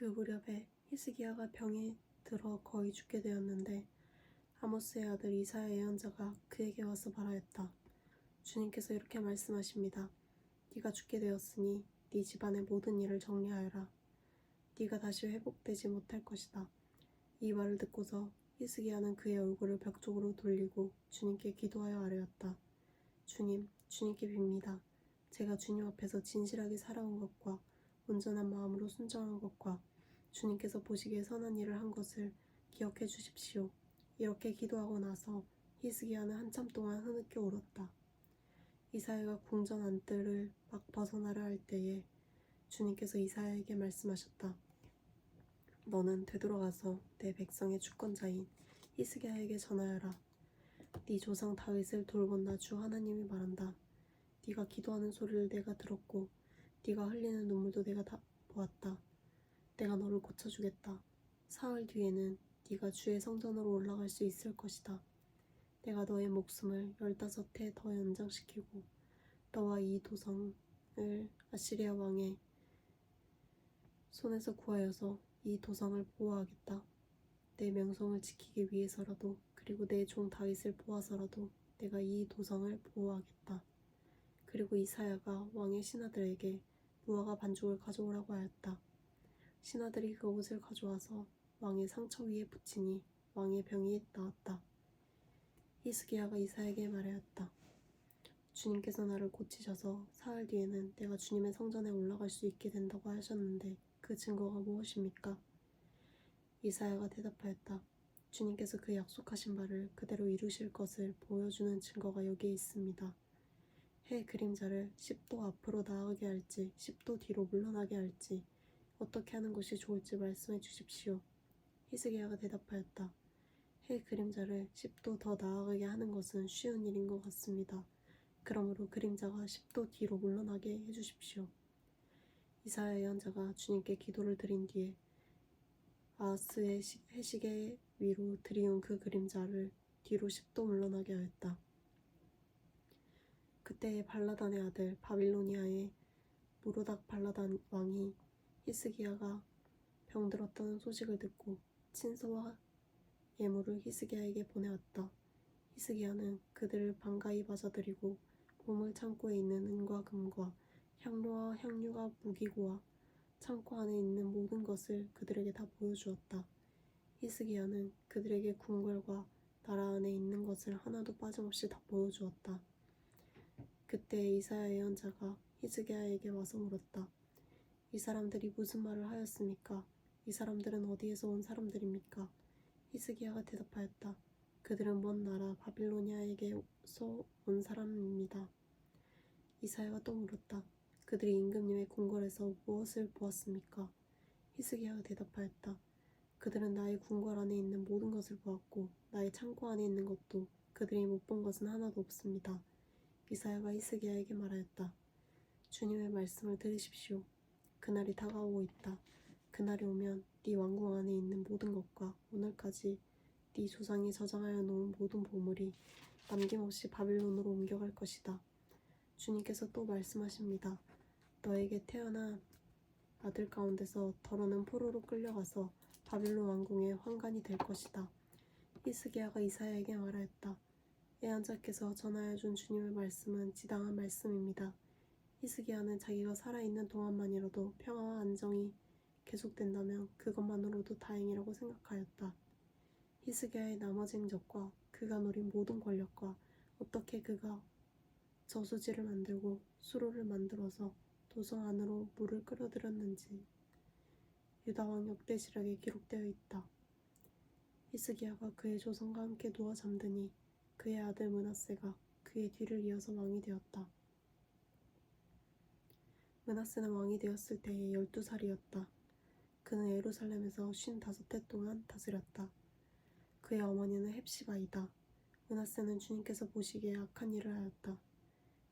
그 무렵에 히스기야가 병이 들어 거의 죽게 되었는데 아모스의 아들 이사야 예언자가 그에게 와서 말하였다. 주님께서 이렇게 말씀하십니다. 네가 죽게 되었으니 네 집안의 모든 일을 정리하여라. 네가 다시 회복되지 못할 것이다. 이 말을 듣고서 히스기야는 그의 얼굴을 벽 쪽으로 돌리고 주님께 기도하여 아뢰었다. 주님, 주님께 빕니다. 제가 주님 앞에서 진실하게 살아온 것과 온전한 마음으로 순종한 것과 주님께서 보시기에 선한 일을 한 것을 기억해 주십시오. 이렇게 기도하고 나서 히스기야는 한참 동안 흐느껴 울었다. 이사야가 궁전 안뜰을 막 벗어나려 할 때에 주님께서 이사야에게 말씀하셨다. 너는 되돌아가서 내 백성의 주권자인 히스기야에게 전하여라. 네 조상 다윗을 돌본다 주 하나님이 말한다. 네가 기도하는 소리를 내가 들었고 네가 흘리는 눈물도 내가 다 보았다. 내가 너를 고쳐주겠다. 사흘 뒤에는 네가 주의 성전으로 올라갈 수 있을 것이다. 내가 너의 목숨을 15해 더 연장시키고 너와 이 도성을 아시리아 왕의 손에서 구하여서 이 도성을 보호하겠다. 내 명성을 지키기 위해서라도 그리고 내 종 다윗을 보아서라도 내가 이 도성을 보호하겠다. 그리고 이사야가 왕의 신하들에게 무화과 반죽을 가져오라고 하였다. 신하들이 그 옷을 가져와서 왕의 상처 위에 붙이니 왕의 병이 나았다. 히스기야가 이사야에게 말하였다. 주님께서 나를 고치셔서 사흘 뒤에는 내가 주님의 성전에 올라갈 수 있게 된다고 하셨는데 그 증거가 무엇입니까? 이사야가 대답하였다. 주님께서 그 약속하신 바를 그대로 이루실 것을 보여주는 증거가 여기에 있습니다. 해 그림자를 10도 앞으로 나아가게 할지 10도 뒤로 물러나게 할지 어떻게 하는 것이 좋을지 말씀해 주십시오. 히스기야가 대답하였다. 해 그림자를 10도 더 나아가게 하는 것은 쉬운 일인 것 같습니다. 그러므로 그림자가 10도 뒤로 물러나게 해주십시오. 이사야 예언자가 주님께 기도를 드린 뒤에 아하스의 해시계 위로 들이운 그 그림자를 뒤로 10도 물러나게 하였다. 그때의 발라단의 아들 바빌로니아의 무로닥 발라단 왕이 히스기야가 병들었다는 소식을 듣고 친서와 예물을 히스기야에게 보내왔다. 히스기야는 그들을 반가이 맞아들이고 보물 창고에 있는 은과 금과 향료와 향유가 무기고와 창고 안에 있는 모든 것을 그들에게 다 보여주었다. 히스기야는 그들에게 궁궐과 나라 안에 있는 것을 하나도 빠짐없이 다 보여주었다. 그때 이사야 예언자가 히스기야에게 와서 물었다. 이 사람들이 무슨 말을 하였습니까? 이 사람들은 어디에서 온 사람들입니까? 히스기야가 대답하였다. 그들은 먼 나라 바빌로니아에게서 온 사람입니다. 이사야가 또 물었다. 그들이 임금님의 궁궐에서 무엇을 보았습니까? 히스기야가 대답하였다. 그들은 나의 궁궐 안에 있는 모든 것을 보았고 나의 창고 안에 있는 것도 그들이 못 본 것은 하나도 없습니다. 이사야가 히스기야에게 말하였다. 주님의 말씀을 들으십시오. 그날이 다가오고 있다. 그날이 오면 네 왕궁 안에 있는 모든 것과 오늘까지 네 조상이 저장하여 놓은 모든 보물이 남김없이 바빌론으로 옮겨갈 것이다. 주님께서 또 말씀하십니다. 너에게 태어난 아들 가운데서 더러는 포로로 끌려가서 바빌론 왕궁의 환관이 될 것이다. 히스기야가 이사야에게 말하였다. 예언자께서 전하여 준 주님의 말씀은 지당한 말씀입니다. 히스기야는 자기가 살아있는 동안만이라도 평화와 안정이 계속된다면 그것만으로도 다행이라고 생각하였다. 히스기야의 나머지 행적과 그가 누린 모든 권력과 어떻게 그가 저수지를 만들고 수로를 만들어서 도성 안으로 물을 끌어들였는지 유다왕 역대시락에 기록되어 있다. 히스기야가 그의 조상과 함께 누워 잠드니 그의 아들 므낫세가 그의 뒤를 이어서 왕이 되었다. 므낫세는 왕이 되었을 때에 12살이었다. 그는 예루살렘에서 55해 동안 다스렸다. 그의 어머니는 헵시바이다. 므낫세는 주님께서 보시기에 악한 일을 하였다.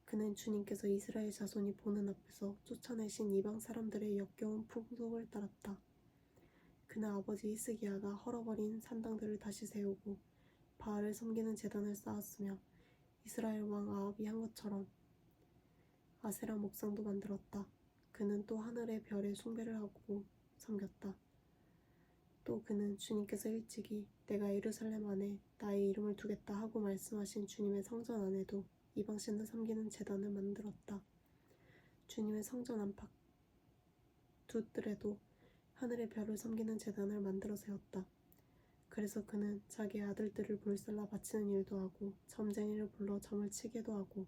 그는 주님께서 이스라엘 자손이 보는 앞에서 쫓아내신 이방 사람들의 역겨운 풍속을 따랐다. 그는 아버지 히스기야가 헐어버린 산당들을 다시 세우고 바알을 섬기는 제단을 쌓았으며 이스라엘 왕 아합이 한 것처럼 아세라 목상도 만들었다. 그는 또 하늘의 별에 숭배를 하고 섬겼다. 또 그는 주님께서 일찍이 내가 예루살렘 안에 나의 이름을 두겠다 하고 말씀하신 주님의 성전 안에도 이방신을 섬기는 제단을 만들었다. 주님의 성전 안팎 두 뜰에도 하늘의 별을 섬기는 제단을 만들어 세웠다. 그래서 그는 자기 아들들을 불살라 바치는 일도 하고 점쟁이를 불러 점을 치게도 하고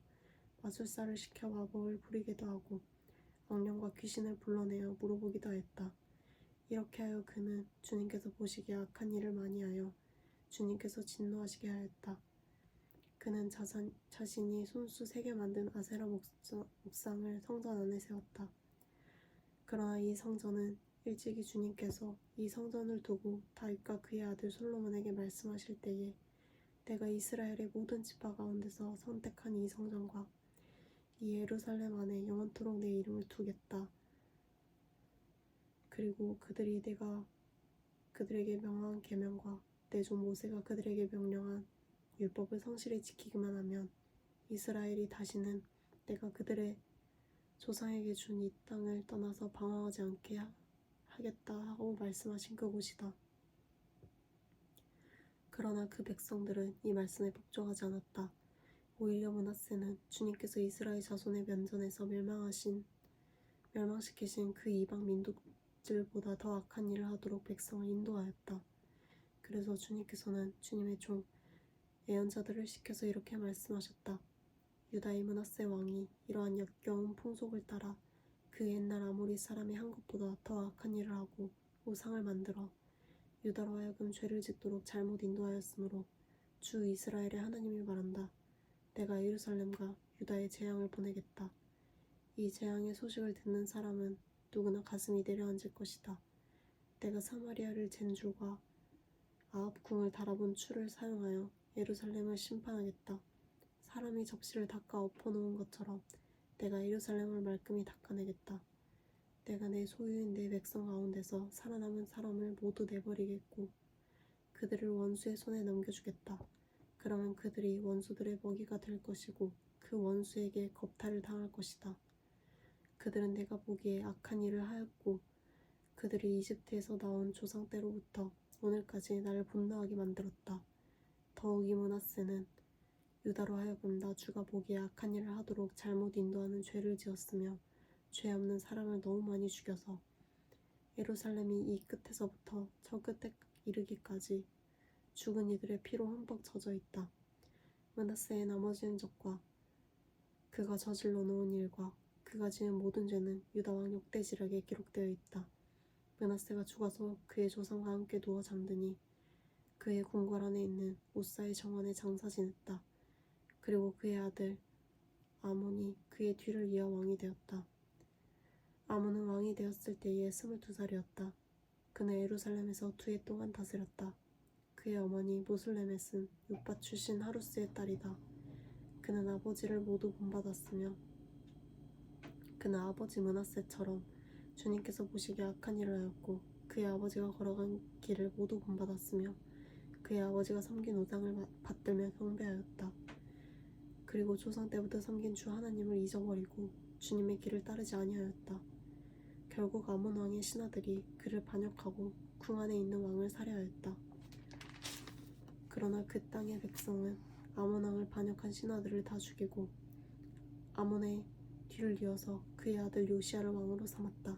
마술사를 시켜 마법을 부리게도 하고 악령과 귀신을 불러내어 물어보기도 하였다. 이렇게 하여 그는 주님께서 보시기에 악한 일을 많이 하여 주님께서 진노하시게 하였다. 그는 자신이 손수 3개 만든 아세라 목상을 성전 안에 세웠다. 그러나 이 성전은 일찍이 주님께서 이 성전을 두고 다윗과 그의 아들 솔로몬에게 말씀하실 때에 내가 이스라엘의 모든 지파 가운데서 선택한 이 성전과 이 예루살렘 안에 영원토록 내 이름을 두겠다. 그리고 그들이 내가 그들에게 명한 계명과 내 종 모세가 그들에게 명령한 율법을 성실히 지키기만 하면 이스라엘이 다시는 내가 그들의 조상에게 준 이 땅을 떠나서 방황하지 않게 하겠다 하고 말씀하신 그곳이다. 그러나 그 백성들은 이 말씀에 복종하지 않았다. 오히려 므낫세는 주님께서 이스라엘 자손의 면전에서 멸망시키신 그 이방 민족들보다 더 악한 일을 하도록 백성을 인도하였다. 그래서 주님께서는 주님의 종 예언자들을 시켜서 이렇게 말씀하셨다. 유다의 므낫세 왕이 이러한 역겨운 풍속을 따라 그 옛날 아모리 사람의 한 것보다 더 악한 일을 하고 우상을 만들어 유다로 하여금 죄를 짓도록 잘못 인도하였으므로 주 이스라엘의 하나님이 말한다. 내가 예루살렘과 유다에 재앙을 보내겠다. 이 재앙의 소식을 듣는 사람은 누구나 가슴이 내려앉을 것이다. 내가 사마리아를 잰 줄과 아합 궁을 달아본 추를 사용하여 예루살렘을 심판하겠다. 사람이 접시를 닦아 엎어놓은 것처럼 내가 예루살렘을 말끔히 닦아내겠다. 내가 내 소유인 내 백성 가운데서 살아남은 사람을 모두 내버리겠고 그들을 원수의 손에 넘겨주겠다. 그러면 그들이 원수들의 먹이가 될 것이고 그 원수에게 겁탈을 당할 것이다. 그들은 내가 보기에 악한 일을 하였고 그들이 이집트에서 나온 조상 때로부터 오늘까지 나를 분노하게 만들었다. 더욱이 므낫세는 유다로 하여금 나 주가 보기에 악한 일을 하도록 잘못 인도하는 죄를 지었으며 죄 없는 사람을 너무 많이 죽여서 예루살렘이 이 끝에서부터 저 끝에 이르기까지 죽은 이들의 피로 흠뻑 젖어 있다. 므낫세의 나머지 흔적과 그가 저질러 놓은 일과 그가 지은 모든 죄는 유다 왕 역대지략에 기록되어 있다. 므낫세가 죽어서 그의 조상과 함께 누워 잠드니 그의 궁궐 안에 있는 우사의 정원에 장사 지냈다. 그리고 그의 아들 아몬이 그의 뒤를 이어 왕이 되었다. 아몬은 왕이 되었을 때에 22살이었다. 그는 예루살렘에서 2해 동안 다스렸다. 그의 어머니 모슬레멧은 윳밭 출신 하루스의 딸이다. 그는 아버지를 모두 본받았으며 그는 아버지 므낫세처럼 주님께서 보시기에 악한 일을 하였고 그의 아버지가 걸어간 길을 모두 본받았으며 그의 아버지가 섬긴 우상을 받들며 경배하였다. 그리고 조상 때부터 섬긴 주 하나님을 잊어버리고 주님의 길을 따르지 아니하였다. 결국 아몬 왕의 신하들이 그를 반역하고 궁 안에 있는 왕을 살해하였다. 그러나 그 땅의 백성은 아몬 왕을 반역한 신하들을 다 죽이고 아몬의 뒤를 이어서 그의 아들 요시야를 왕으로 삼았다.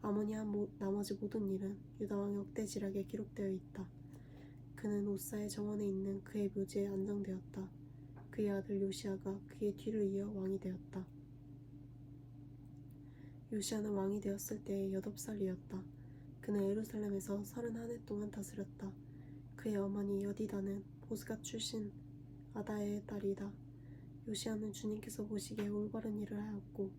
아몬이 한 나머지 모든 일은 유다 왕 역대지략에 기록되어 있다. 그는 우사의 정원에 있는 그의 묘지에 안장되었다. 그의 아들 요시야가 그의 뒤를 이어 왕이 되었다. 요시야는 왕이 되었을 때에 8살이었다. 그는 예루살렘에서 31해 동안 다스렸다. 그의 어머니 여디다는 보스갓 출신 아다의 딸이다. 요시야는 주님께서 보시기에 올바른 일을 하였고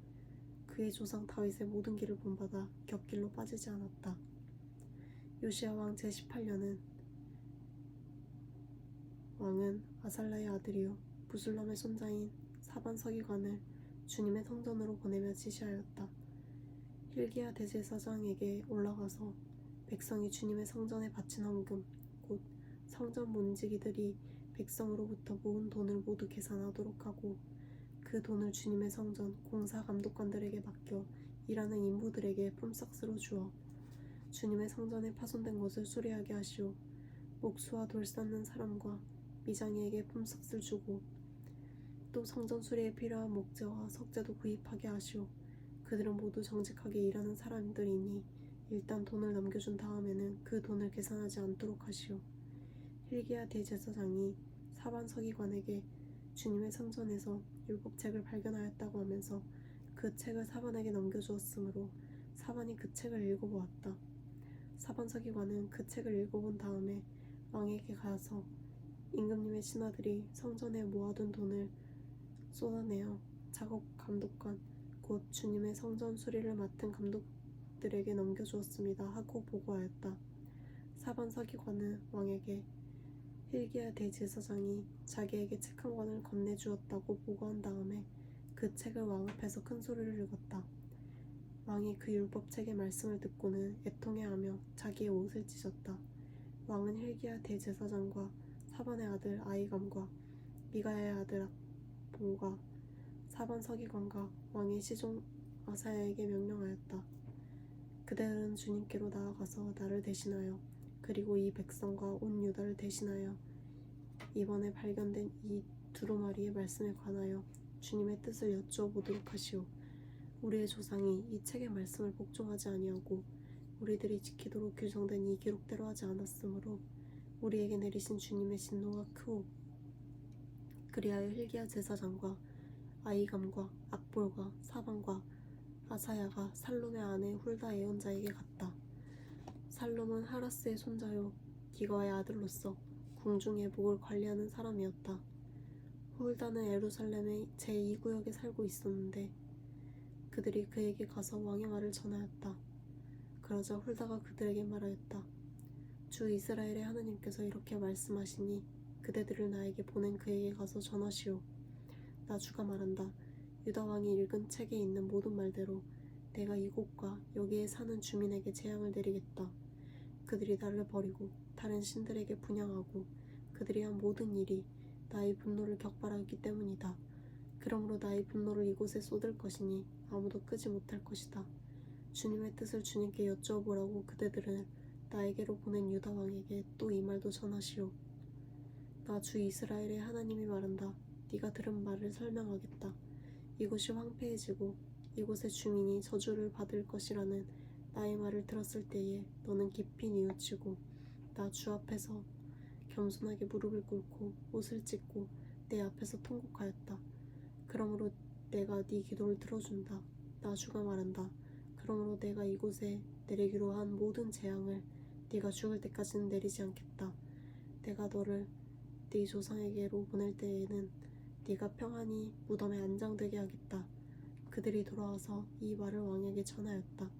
그의 조상 다윗의 모든 길을 본받아 곁길로 빠지지 않았다. 요시야 왕 제18년은 왕은 아살라의 아들이요 부술람의 손자인 사반 서기관을 주님의 성전으로 보내며 지시하였다. hil기야 대제사장에게 올라가서 백성이 주님의 성전에 바친 헌금 곧 성전 문지기들이 백성으로부터 모은 돈을 모두 계산하도록 하고 그 돈을 주님의 성전 공사 감독관들에게 맡겨 일하는 인부들에게 품삯으로 주어 주님의 성전에 파손된 것을 수리하게 하시오. 목수와 돌 쌓는 사람과 미장이에게 품삯을 주고 또 성전 수리에 필요한 목재와 석재도 구입하게 하시오. 그들은 모두 정직하게 일하는 사람들이니 일단 돈을 넘겨준 다음에는 그 돈을 계산하지 않도록 하시오. hil기야 대제사장이 사반 서기관에게 주님의 성전에서 율법책을 발견하였다고 하면서 그 책을 사반에게 넘겨주었으므로 사반이 그 책을 읽어보았다. 사반 서기관은 그 책을 읽어본 다음에 왕에게 가서 임금님의 신하들이 성전에 모아둔 돈을 쏟아내어 작업 감독관 곧 주님의 성전 수리를 맡은 감독들에게 넘겨주었습니다 하고 보고하였다. 사반 서기관은 왕에게 hil기야 대제사장이 자기에게 책 한 권을 건네주었다고 보고한 다음에 그 책을 왕 앞에서 큰 소리를 읽었다. 왕이 그 율법책의 말씀을 듣고는 애통해하며 자기의 옷을 찢었다. 왕은 hil기야 대제사장과 사반의 아들 아히감과 미가야의 아들 악보가 사반 서기관과 왕의 시종 아사야에게 명령하였다. 그들은 주님께로 나아가서 나를 대신하여 그리고 이 백성과 온 유다를 대신하여 이번에 발견된 이 두루마리의 말씀에 관하여 주님의 뜻을 여쭈어보도록 하시오. 우리의 조상이 이 책의 말씀을 복종하지 아니하고 우리들이 지키도록 규정된 이 기록대로 하지 않았으므로 우리에게 내리신 주님의 진노가 크오. 그리하여 hil기야 제사장과 아히감과 악볼과 사반과 아사야가 살룸의 아내 훌다 예언자에게 갔다. 살룸은 하라스의 손자요 기거의 아들로서 궁중의 목을 관리하는 사람이었다. 훌다는 예루살렘의 제2구역에 살고 있었는데 그들이 그에게 가서 왕의 말을 전하였다. 그러자 훌다가 그들에게 말하였다. 주 이스라엘의 하나님께서 이렇게 말씀하시니 그대들을 나에게 보낸 그에게 가서 전하시오. 나 주가 말한다. 유다 왕이 읽은 책에 있는 모든 말대로 내가 이곳과 여기에 사는 주민에게 재앙을 내리겠다. 그들이 나를 버리고 다른 신들에게 분향하고 그들이 한 모든 일이 나의 분노를 격발하기 때문이다. 그러므로 나의 분노를 이곳에 쏟을 것이니 아무도 끄지 못할 것이다. 주님의 뜻을 주님께 여쭈어보라고 그대들을 나에게로 보낸 유다 왕에게 또 이 말도 전하시오. 나 주 이스라엘의 하나님이 말한다. 네가 들은 말을 설명하겠다. 이곳이 황폐해지고 이곳의 주민이 저주를 받을 것이라는 나의 말을 들었을 때에 너는 깊이 뉘우치고 나 주 앞에서 겸손하게 무릎을 꿇고 옷을 찢고 내 앞에서 통곡하였다. 그러므로 내가 네 기도를 들어준다. 나 주가 말한다. 그러므로 내가 이곳에 내리기로 한 모든 재앙을 네가 죽을 때까지는 내리지 않겠다. 내가 너를 네 조상에게로 보낼 때에는 네가 평안히 무덤에 안장되게 하겠다. 그들이 돌아와서 이 말을 왕에게 전하였다.